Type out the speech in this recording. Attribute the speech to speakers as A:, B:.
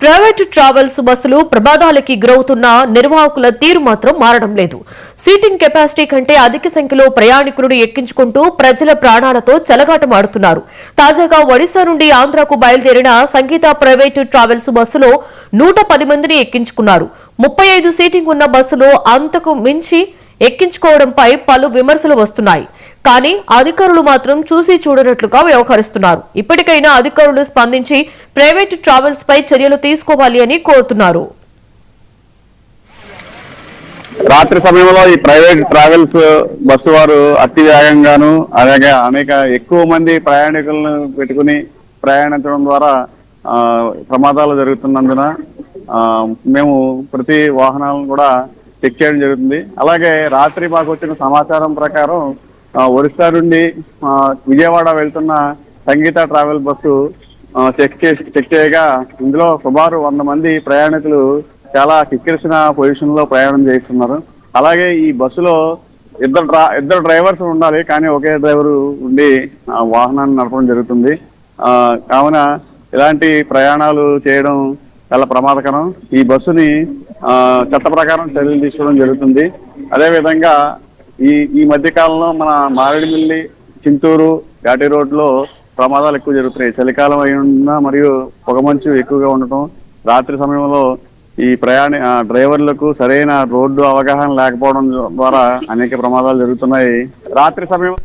A: Private travels బస్సులు ప్రమాదాలకి గురవుతున్న నిర్వాహకుల తీరు మాత్రం మారడం లేదు. సీటింగ్ కెపాసిటీ కంటే అధిక సంఖ్యలో ప్రయాణికులను ఎక్కించుకుంటూ ప్రజల ప్రాణాలతో చెలగాటమాడుతున్నారు. తాజాగా ఒడిశా నుండి ఆంధ్రాకు బయలుదేరిన సంగీత ప్రైవేటు ట్రావెల్స్ బస్సులో 110 మందిని ఎక్కించుకున్నారు. 35 సీటింగ్ ఉన్న బస్సులో అంతకు మించి ఎక్కించుకోవడంపై పలు విమర్శలు వస్తున్నాయి. కానీ అధికారులు మాత్రం చూసి చూడనట్లుగా వ్యవహరిస్తున్నారు. ఇప్పటికైనా అధికారులు స్పందించి ప్రైవేటు ట్రావెల్స్ పై చర్యలు తీసుకోవాలి అని కోరుతున్నారు.
B: రాత్రి సమయంలో ఈ ప్రైవేట్ ట్రావెల్స్ బస్సు వారు అతి వేగంగాను అలాగే అనేక ఎక్కువ మంది ప్రయాణికులను పెట్టుకుని ప్రయాణించడం ద్వారా ప్రమాదాలు జరుగుతున్నందున మేము ప్రతి వాహనాలను కూడా చెక్ చేయడం జరుగుతుంది. అలాగే రాత్రి మాకు వచ్చిన సమాచారం ప్రకారం ఒడిశా నుండి విజయవాడ వెళ్తున్న సంగీత ట్రావెల్ బస్సు చెక్ చేయగా ఇందులో సుమారు 100 మంది ప్రయాణికులు చాలా కిక్కిరిసిన పొజిషన్ లో ప్రయాణం చేస్తున్నారు. అలాగే ఈ బస్సులో ఇద్దరు డ్రైవర్స్ ఉండాలి, కానీ ఒకే డ్రైవర్ ఉండి వాహనాన్ని నడపడం జరుగుతుంది. కావున ఇలాంటి ప్రయాణాలు చేయడం చాలా ప్రమాదకరం. ఈ బస్సుని చట్ట ప్రకారం చర్యలు తీసుకోవడం జరుగుతుంది. అదే విధంగా ఈ మధ్య కాలంలో మన మారేడుమిల్లి, చింతూరు, ఘాటి రోడ్ లో ప్రమాదాలు ఎక్కువ జరుగుతున్నాయి. చలికాలం అయి ఉన్నా మరియు పొగమంచు ఎక్కువగా ఉండటం, రాత్రి సమయంలో ఈ డ్రైవర్లకు సరైన రోడ్డు అవగాహన లేకపోవడం ద్వారా అనేక ప్రమాదాలు జరుగుతున్నాయి. రాత్రి సమయం